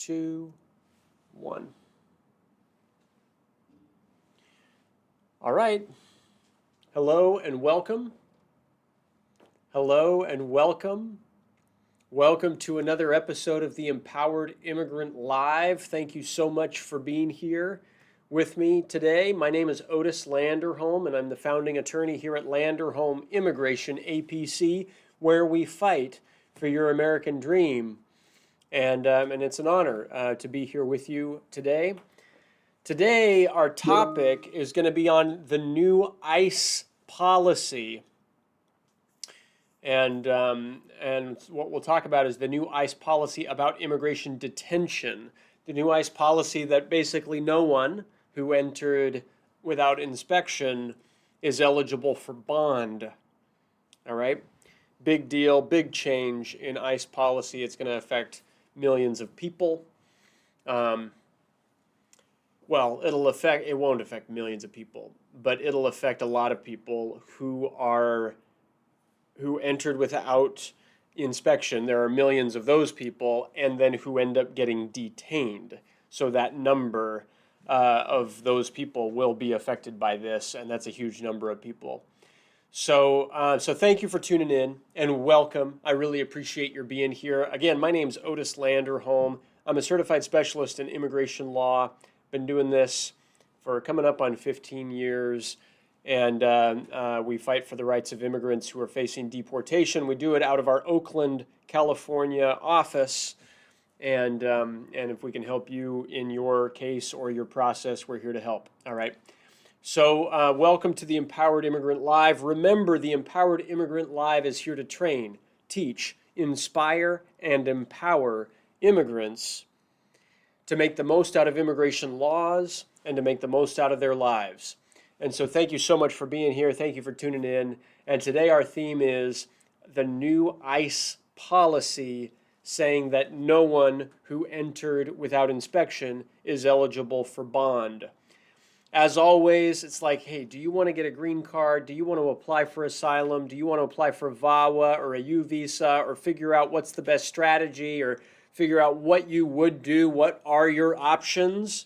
2, 1. All right. Hello and welcome. Hello and welcome. Welcome to another episode of the Empowered Immigrant Live. Thank you so much for being here with me today. My name is Otis Landerholm, and I'm the founding attorney here at Landerholm Immigration, A.P.C., where we fight for your American dream. And it's an honor to be here with you today. Today, our topic is going to be on the new ICE policy. And what we'll talk about is the new ICE policy about immigration detention. The new ICE policy that basically no one who entered without inspection is eligible for bond. All right? Big deal, big change in ICE policy. It's going to affect millions of people. Well, it won't affect millions of people, but it'll affect a lot of people who entered without inspection. There are millions of those people, and then who end up getting detained. So that number of those people will be affected by this, and that's a huge number of people. So thank you for tuning in, and welcome. I really appreciate your being here. Again, my name's Otis Landerholm. I'm a certified specialist in immigration law. Been doing this for coming up on 15 years. And we fight for the rights of immigrants who are facing deportation. We do it out of our Oakland, California office. And if we can help you in your case or your process, we're here to help. All right. So welcome to the Empowered Immigrant Live. Remember, the Empowered Immigrant Live is here to train, teach, inspire, and empower immigrants to make the most out of immigration laws and to make the most out of their lives. And so thank you so much for being here. Thank you for tuning in. And today our theme is the new ICE policy saying that no one who entered without inspection is eligible for bond. As always, it's like, hey, do you want to get a green card? Do you want to apply for asylum? Do you want to apply for VAWA or a U visa, or figure out what's the best strategy, or figure out what you would do? What are your options?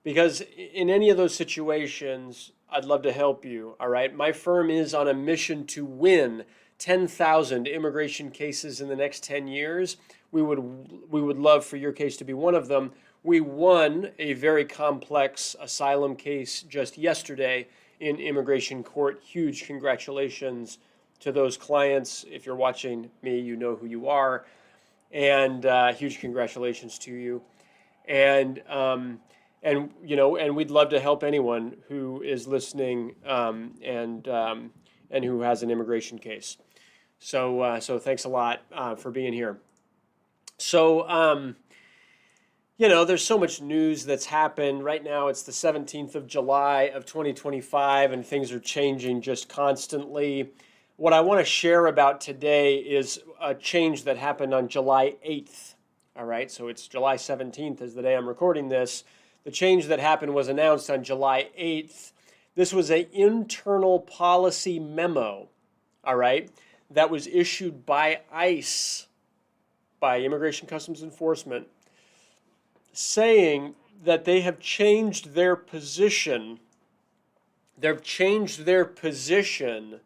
Because in any of those situations, I'd love to help you, all right? My firm is on a mission to win 10,000 immigration cases in the next 10 years. We would love for your case to be one of them. We won a very complex asylum case just yesterday in immigration court. Huge congratulations to those clients. If you're watching me, you know who you are. And huge congratulations to you. And we'd love to help anyone who is listening and who has an immigration case. So thanks a lot for being here. So there's so much news that's happened right now. It's the 17th of July of 2025, and things are changing just constantly. What I want to share about today is a change that happened on July 8th. All right, so it's July 17th is the day I'm recording this. The change that happened was announced on July 8th. This was an internal policy memo, all right, that was issued by ICE, by Immigration Customs Enforcement, saying that they have changed their position. They've changed their position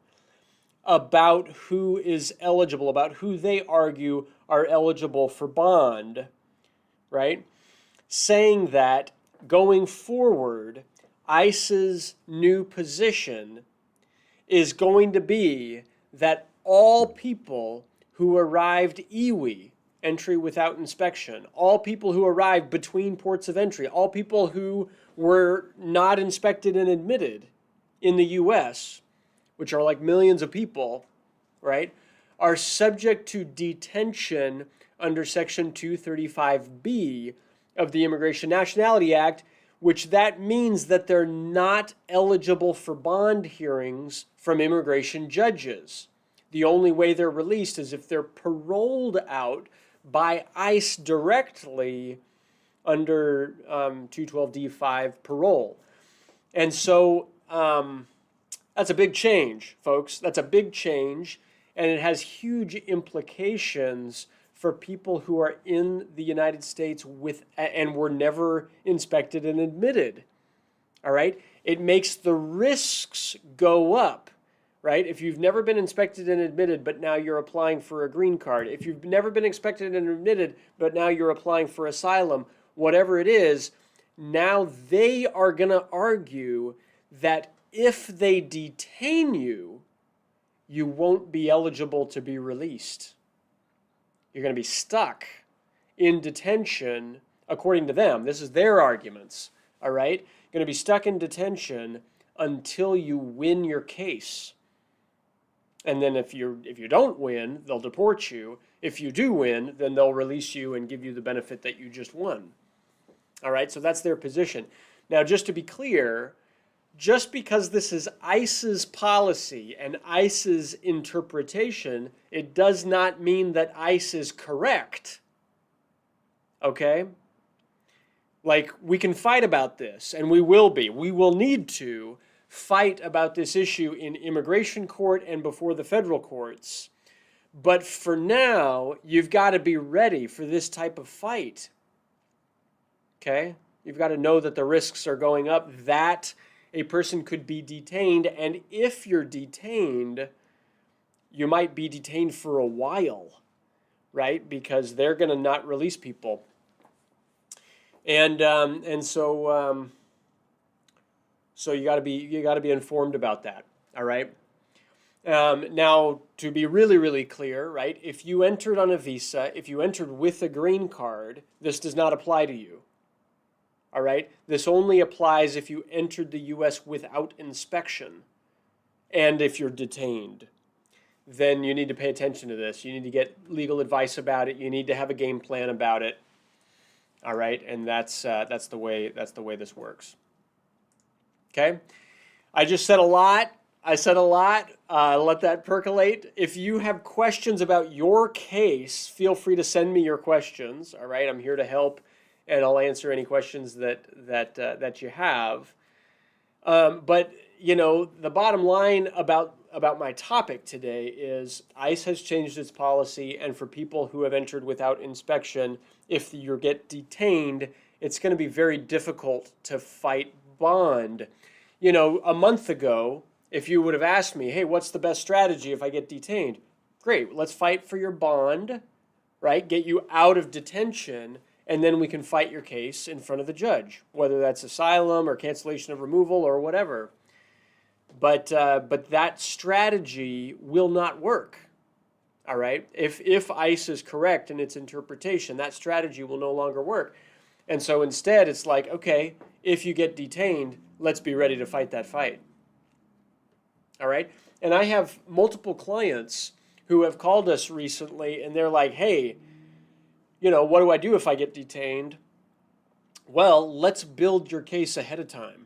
about who is eligible, about who they argue are eligible for bond, right? Saying that going forward, ICE's new position is going to be that all people who arrived EWI, entry without inspection, all people who arrived between ports of entry, all people who were not inspected and admitted in the U.S., which are like millions of people, right, are subject to detention under Section 235B of the Immigration Nationality Act, which that means that they're not eligible for bond hearings from immigration judges. The only way they're released is if they're paroled out by ICE directly under 212D5 parole. And so that's a big change, folks. That's a big change, and it has huge implications for people who are in the United States and were never inspected and admitted. All right? It makes the risks go up, right? If you've never been inspected and admitted, but now you're applying for a green card, if you've never been inspected and admitted, but now you're applying for asylum, whatever it is, now they are going to argue that if they detain you, you won't be eligible to be released. You're going to be stuck in detention, according to them. This is their arguments, all right? You're going to be stuck in detention until you win your case. And then if you don't win, they'll deport you. If you do win, then they'll release you and give you the benefit that you just won. All right, so that's their position. Now, just to be clear, just because this is ICE's policy and ICE's interpretation, it does not mean that ICE is correct. Okay? Like, we can fight about this, and we will be. We will need to fight about this issue in immigration court and before the federal courts. But for now, you've got to be ready for this type of fight. Okay? You've got to know that the risks are going up, that a person could be detained, and if you're detained, you might be detained for a while, right? Because they're going to not release people. And so you got to be informed about that. All right. Now, to be really, really clear, right? If you entered on a visa, if you entered with a green card, this does not apply to you. All right. This only applies if you entered the U.S. without inspection, and if you're detained. Then you need to pay attention to this. You need to get legal advice about it. You need to have a game plan about it. All right, and that's the way this works. Okay, I just said a lot. Let that percolate. If you have questions about your case, feel free to send me your questions. All right, I'm here to help, and I'll answer any questions that you have. But you know, the bottom line about my topic today is ICE has changed its policy, and for people who have entered without inspection, if you get detained, it's going to be very difficult to fight bond. You know, a month ago, if you would have asked me, hey, what's the best strategy if I get detained? Great, let's fight for your bond, right? Get you out of detention, and then we can fight your case in front of the judge, whether that's asylum or cancellation of removal or whatever. But that strategy will not work. All right? If ICE is correct in its interpretation, that strategy will no longer work. And so instead, it's like, okay, if you get detained, let's be ready to fight that fight. All right? And I have multiple clients who have called us recently, and they're like, hey, you know, what do I do if I get detained? Well, let's build your case ahead of time.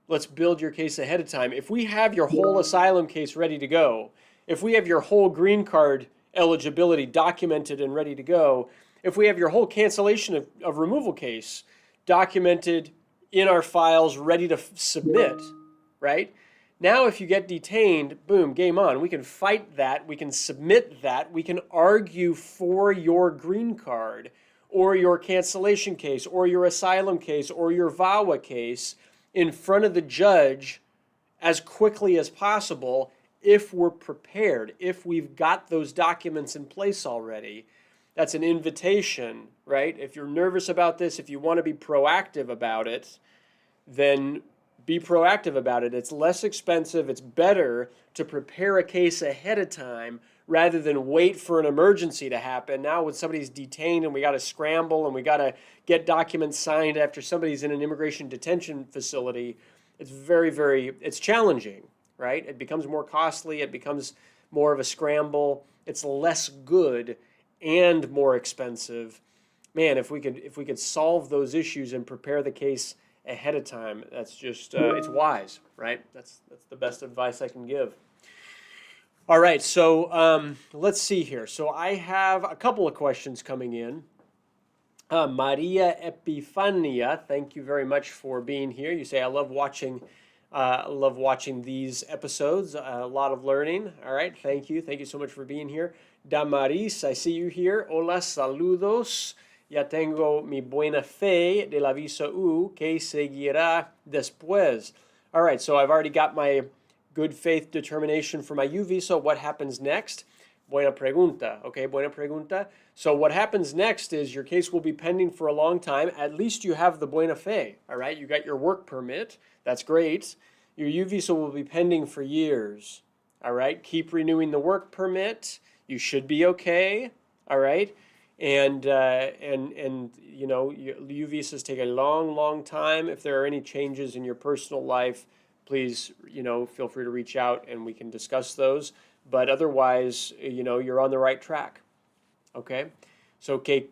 Let's build your case ahead of time. If we have your whole asylum case ready to go, if we have your whole green card eligibility documented and ready to go, if we have your whole cancellation of removal case documented in our files ready to submit, right? Now if you get detained, boom, game on. We can fight that. We can submit that. We can argue for your green card or your cancellation case or your asylum case or your VAWA case in front of the judge as quickly as possible if we're prepared, if we've got those documents in place already. That's an invitation, right? If you're nervous about this, if you want to be proactive about it, then be proactive about it. It's less expensive. It's better to prepare a case ahead of time rather than wait for an emergency to happen. Now when somebody's detained and we got to scramble and we got to get documents signed after somebody's in an immigration detention facility, it's it's challenging, right? It becomes more costly. It becomes more of a scramble. It's less good and more expensive. Man, if we could solve those issues and prepare the case ahead of time, that's just it's wise, right? That's the best advice I can give. All right, so let's see here. So I have a couple of questions coming in. Maria Epifania, thank you very much for being here. You say, I love watching these episodes. A lot of learning. All right, thank you. Thank you so much for being here. Damaris, I see you here. Hola, saludos. Ya tengo mi buena fe de la visa U que seguirá después. All right, so I've already got my good faith determination for my U visa. What happens next? Buena pregunta. Okay, buena pregunta. So what happens next is your case will be pending for a long time. At least you have the buena fe. All right, you got your work permit. That's great. Your U visa will be pending for years. All right, keep renewing the work permit. You should be okay. All right, and you know, U visas take a long time. If there are any changes in your personal life, please, you know, feel free to reach out and we can discuss those. But otherwise, you know, you're on the right track. Okay. So, que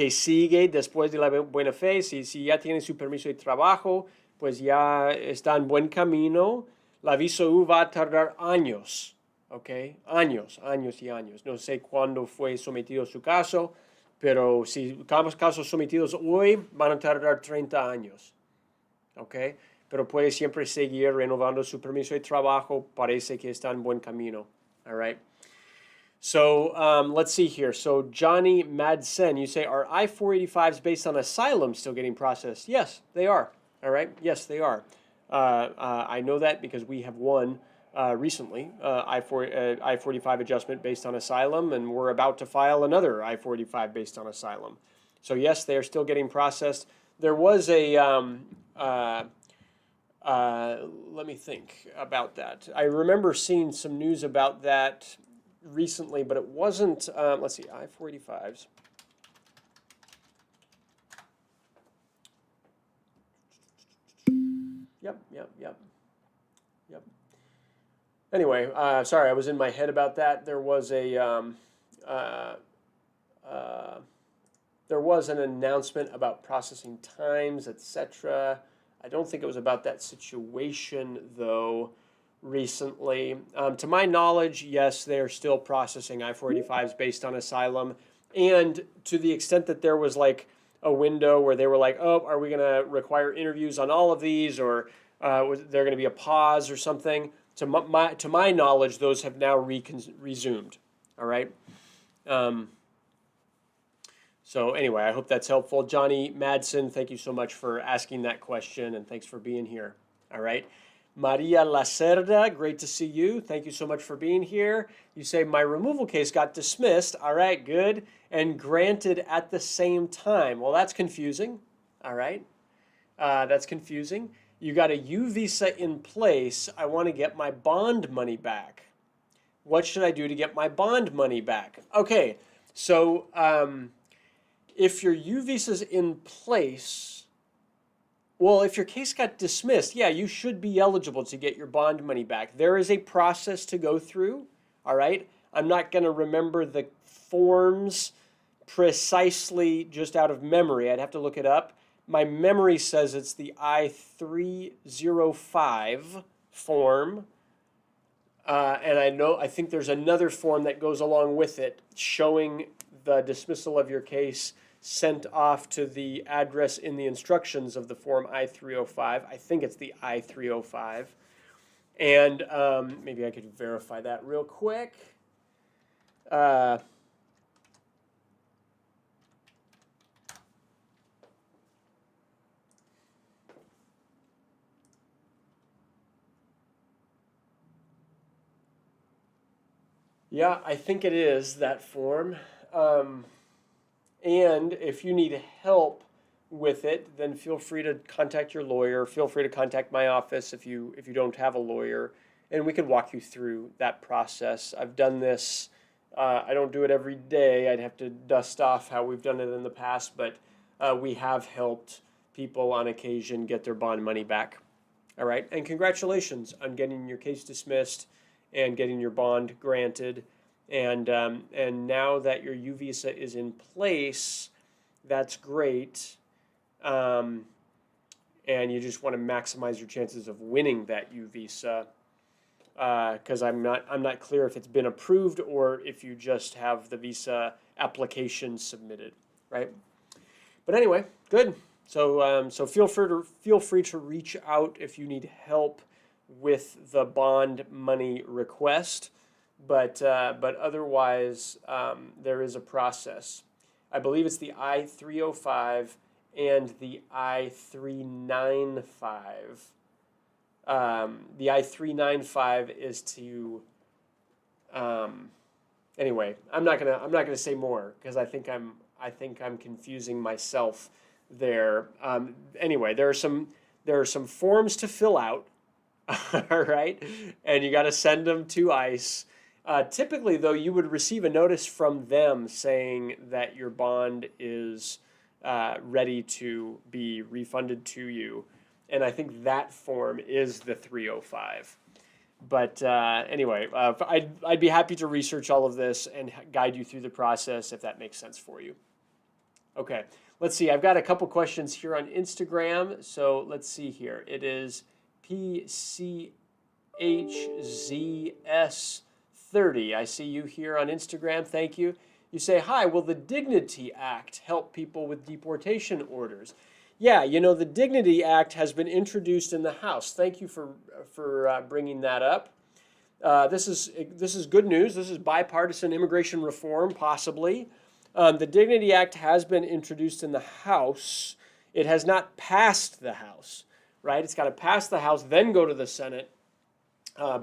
sigue después de la buena fe? Si ya tiene su permiso de trabajo, pues ya está en buen camino. La visa U va a tardar años. ¿Ok? Años y años. No sé cuándo fue sometido su caso, pero si casos sometidos hoy van a tardar 30 años. ¿Ok? Pero puede siempre seguir renovando su permiso de trabajo. Parece que está en buen camino. All right? So let's see here. So Johnny Madsen, you say, are I-485s based on asylum still getting processed? Yes, they are. All right? Yes, they are. I know that because we have won recently I-45 adjustment based on asylum, and we're about to file another I-45 based on asylum. So yes, they are still getting processed. There was a, let me think about that. I remember seeing some news about that recently, but it wasn't, let's see, I-45s. Yep. Anyway, sorry, I was in my head about that. There was an announcement about processing times, etc. I don't think it was about that situation, though, recently. To my knowledge, yes, they are still processing I-485s based on asylum. And to the extent that there was like a window where they were like, oh, are we going to require interviews on all of these, or was there going to be a pause or something? To my knowledge, those have now resumed. All right. So anyway, I hope that's helpful. Johnny Madsen, thank you so much for asking that question, and thanks for being here. All right. Maria Lacerda, great to see you. Thank you so much for being here. You say, my removal case got dismissed. All right, good. And granted at the same time. Well, that's confusing. All right. That's confusing. You got a U visa in place. I want to get my bond money back. What should I do to get my bond money back? Okay, so if your U visa's in place, well, if your case got dismissed, yeah, you should be eligible to get your bond money back. There is a process to go through, all right? I'm not going to remember the forms precisely just out of memory. I'd have to look it up. My memory says it's the I-305 form, and I think there's another form that goes along with it showing the dismissal of your case sent off to the address in the instructions of the form I-305. I think it's the I-305. And maybe I could verify that real quick. Yeah, I think it is that form. And if you need help with it, then feel free to contact your lawyer. Feel free to contact my office if you don't have a lawyer, and we can walk you through that process. I've done this. I don't do it every day. I'd have to dust off how we've done it in the past, but we have helped people on occasion get their bond money back. All right, and congratulations on getting your case dismissed and getting your bond granted. And now that your U visa is in place, that's great. And you just want to maximize your chances of winning that U visa, because I'm not clear if it's been approved or if you just have the visa application submitted, right? But anyway, good. So feel free to reach out if you need help with the bond money request. but otherwise, there is a process. I believe it's the I-305 and the I-395. The I-395 is to anyway. I'm not gonna say more because I think I'm confusing myself there. Anyway, there are some forms to fill out. All right, and you got to send them to ICE. Typically, though, you would receive a notice from them saying that your bond is ready to be refunded to you, and I think that form is the 305. But anyway, I'd be happy to research all of this and guide you through the process if that makes sense for you. Okay, let's see. I've got a couple questions here on Instagram. So let's see here. It is PCHZS30. I see you here on Instagram. Thank you. You say, hi, will the Dignity Act help people with deportation orders? Yeah, the Dignity Act has been introduced in the House. Thank you for bringing that up. This is good news. This is bipartisan immigration reform, possibly. The Dignity Act has been introduced in the House. It has not passed the House, right? It's got to pass the House, then go to the Senate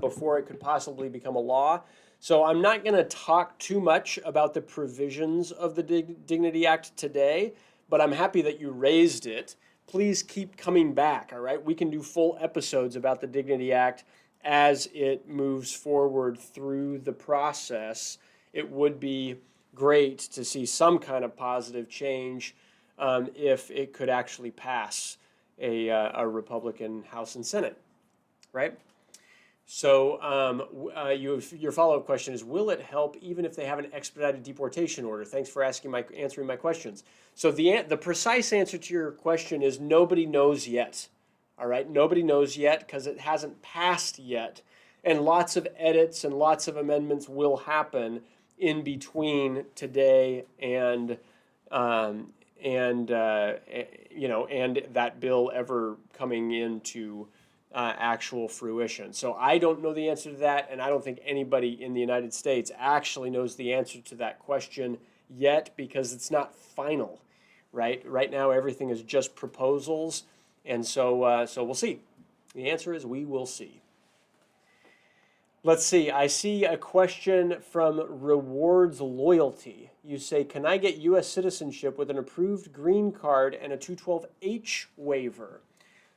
before it could possibly become a law. So I'm not going to talk too much about the provisions of the Dignity Act today, but I'm happy that you raised it. Please keep coming back, all right? We can do full episodes about the Dignity Act as it moves forward through the process. It would be great to see some kind of positive change if it could actually pass a Republican House and Senate, right? So your follow-up question is, will it help even if they have an expedited deportation order? Thanks for answering my questions. So the precise answer to your question is nobody knows yet. All right, nobody knows yet because it hasn't passed yet, and lots of edits and lots of amendments will happen in between today and that bill ever coming into actual fruition. So I don't know the answer to that, and I don't think anybody in the United States actually knows the answer to that question yet because it's not final, right? Right now everything is just proposals, and so we'll see. The answer is we will see. Let's see. I see a question from Rewards Loyalty. You say, can I get U.S. citizenship with an approved green card and a 212H waiver?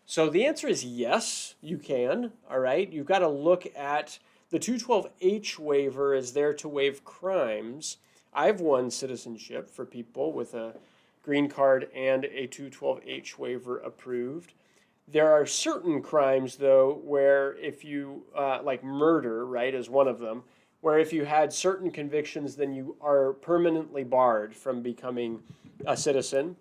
So the answer is yes, you can. All right. You've got to look at the 212H waiver is there to waive crimes. I've won citizenship for people with a green card and a 212H waiver approved. There are certain crimes, though, where if you, like murder, right, is one of them, where if you had certain convictions, then you are permanently barred from becoming a citizen.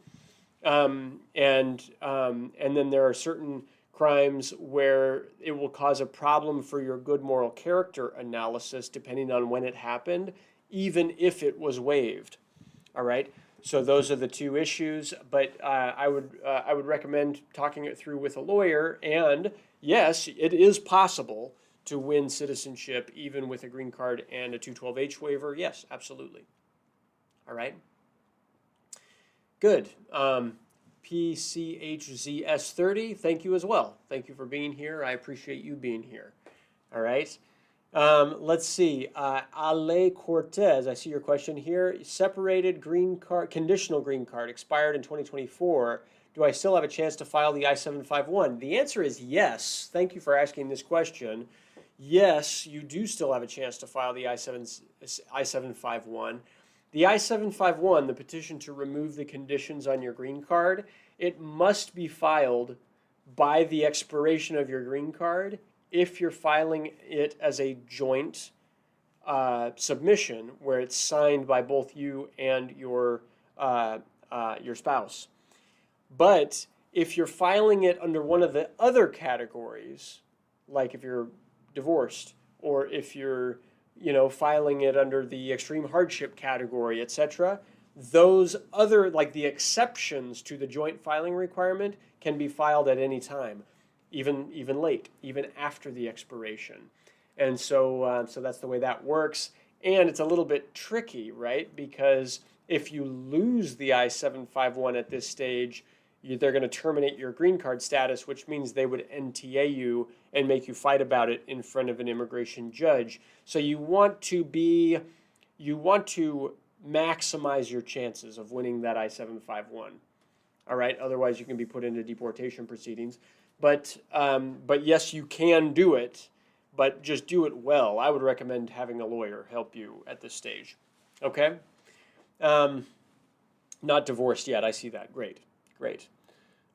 And then there are certain crimes where it will cause a problem for your good moral character analysis, depending on when it happened, even if it was waived. All right. So those are the two issues, but I would recommend talking it through with a lawyer. And yes, it is possible to win citizenship even with a green card and a 212H waiver. Yes, absolutely. All right. Good. PCHZS30, thank you as well. Thank you for being here. I appreciate you being here. All right. Let's see. Ale Cortez, I see your question here. Separated green card, conditional green card, expired in 2024. Do I still have a chance to file the I-751? The answer is yes. Thank you for asking this question. Yes, you do still have a chance to file the I-751. The I-751, the petition to remove the conditions on your green card, it must be filed by the expiration of your green card if you're filing it as a joint submission where it's signed by both you and your spouse. But if you're filing it under one of the other categories, like if you're divorced or if you're filing it under the extreme hardship category, etc., those other, like the exceptions to the joint filing requirement, can be filed at any time, even late, even after the expiration. And so that's the way that works. And it's a little bit tricky, right? Because if you lose the I-751 at this stage, they're going to terminate your green card status, which means they would NTA you and make you fight about it in front of an immigration judge. So you want to maximize your chances of winning that I-751. All right. Otherwise, you can be put into deportation proceedings. But yes, you can do it, but just do it well. I would recommend having a lawyer help you at this stage. Okay. Not divorced yet. I see that. Great. Great.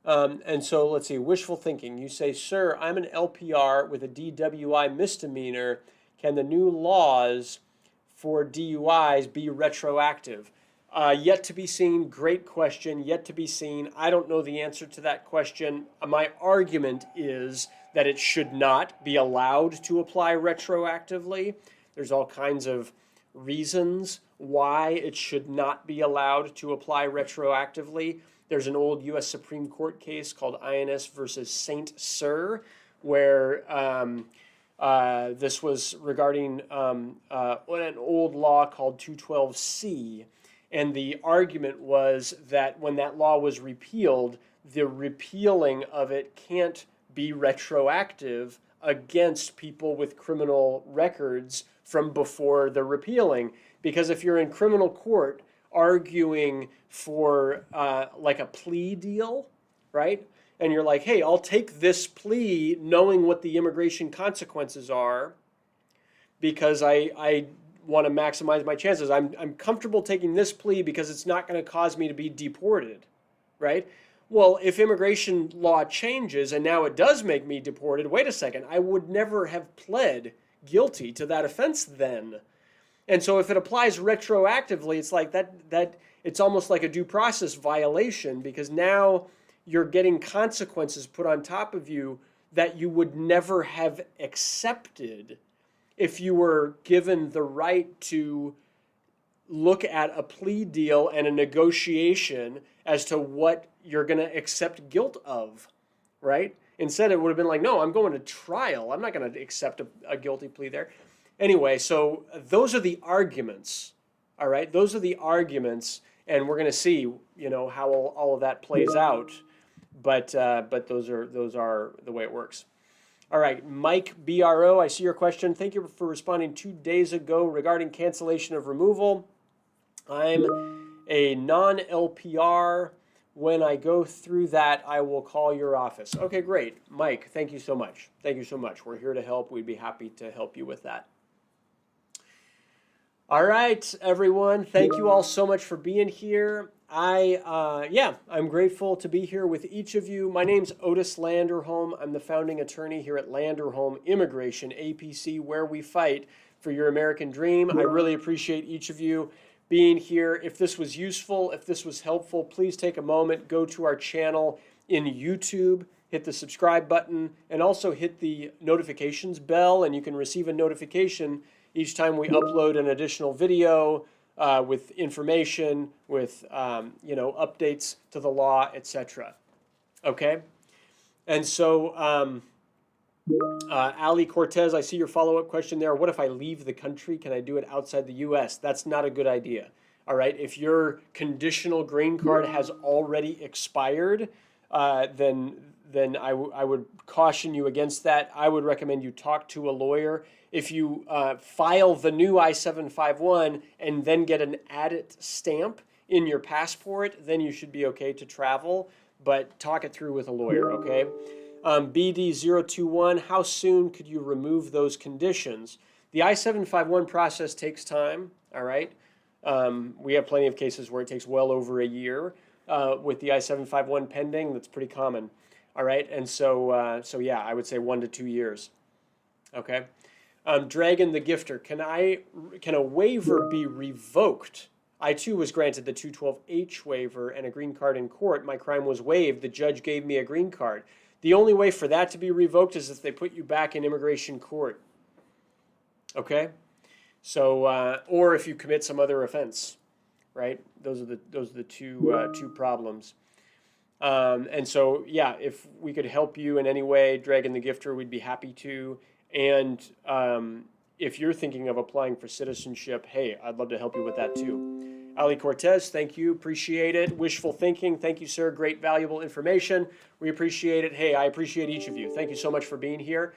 And so let's see, wishful thinking. You say, sir, I'm an LPR with a DWI misdemeanor. Can the new laws for DUIs be retroactive? Yet to be seen. Great question. Yet to be seen. I don't know the answer to that question. My argument is that it should not be allowed to apply retroactively. There's all kinds of reasons why it should not be allowed to apply retroactively. There's an old U.S. Supreme Court case called INS versus Saint Cyr, where this was regarding an old law called 212C. And the argument was that when that law was repealed, the repealing of it can't be retroactive against people with criminal records from before the repealing. Because if you're in criminal court arguing for like a plea deal, right? And you're like, hey, I'll take this plea knowing what the immigration consequences are because I want to maximize my chances. I'm comfortable taking this plea because it's not going to cause me to be deported, right? Well, if immigration law changes and now it does make me deported, wait a second, I would never have pled guilty to that offense then. And so if it applies retroactively, it's like that it's almost like a due process violation because now you're getting consequences put on top of you that you would never have accepted if you were given the right to look at a plea deal and a negotiation as to what you're going to accept guilt of, right? Instead, it would have been like, no, I'm going to trial. I'm not going to accept a guilty plea there. Anyway, so those are the arguments, all right? Those are the arguments, and we're going to see, how all of that plays out. But those are the way it works. All right, Mike BRO, I see your question. Thank you for responding 2 days ago regarding cancellation of removal. I'm a non-LPR. When I go through that, I will call your office. Okay, great. Mike, thank you so much. Thank you so much. We're here to help. We'd be happy to help you with that. All right, everyone. Thank you all so much for being here. I'm grateful to be here with each of you. My name's Otis Landerholm. I'm the founding attorney here at Landerholm Immigration, A.P.C, where we fight for your American dream. I really appreciate each of you being here. If this was useful, if this was helpful, please take a moment, go to our channel in YouTube, hit the subscribe button, and also hit the notifications bell, and you can receive a notification each time we upload an additional video with information, with updates to the law, etc. Okay? And so, Ali Cortez, I see your follow-up question there. What if I leave the country? Can I do it outside the U.S.? That's not a good idea. All right? If your conditional green card has already expired, then I would caution you against that. I would recommend you talk to a lawyer. If you file the new I-751 and then get an added stamp in your passport, then you should be okay to travel. But talk it through with a lawyer, okay? BD021, how soon could you remove those conditions? The I-751 process takes time, all right? We have plenty of cases where it takes well over a year with the I-751 pending. That's pretty common, all right? And so yeah, I would say 1 to 2 years, okay? Dragon the Gifter, can a waiver be revoked? I too was granted the 212H waiver and a green card in court. My crime was waived. The judge gave me a green card. The only way for that to be revoked is if they put you back in immigration court. Okay? So, or if you commit some other offense, right? Those are the two problems. And so, yeah, if we could help you in any way, Dragon the Gifter, we'd be happy to. And if you're thinking of applying for citizenship, hey, I'd love to help you with that too. Ali Cortez, thank you. Appreciate it. Wishful thinking. Thank you, sir. Great, valuable information. We appreciate it. Hey, I appreciate each of you. Thank you so much for being here.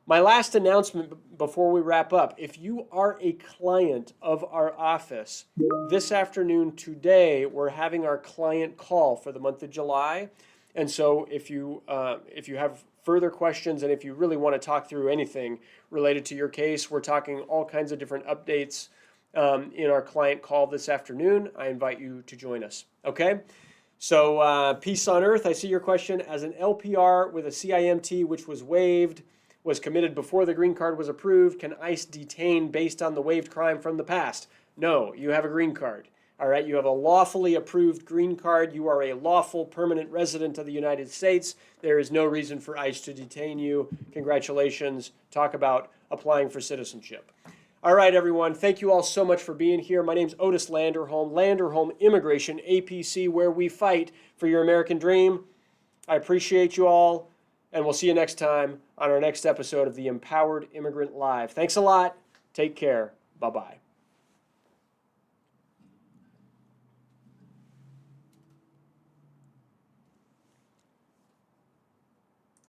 My last announcement before we wrap up, if you are a client of our office, this afternoon today, we're having our client call for the month of July. And so if you have further questions and if you really want to talk through anything related to your case, we're talking all kinds of different updates in our client call this afternoon. I invite you to join us. Okay? So peace on earth. I see your question. As an LPR with a CIMT which was waived, was committed before the green card was approved, can ICE detain based on the waived crime from the past? No, you have a green card. All right, you have a lawfully approved green card. You are a lawful permanent resident of the United States. There is no reason for ICE to detain you. Congratulations. Talk about applying for citizenship. All right, everyone. Thank you all so much for being here. My name's Otis Landerholm, Landerholm Immigration, APC, where we fight for your American dream. I appreciate you all, and we'll see you next time on our next episode of the Empowered Immigrant Live. Thanks a lot. Take care. Bye-bye.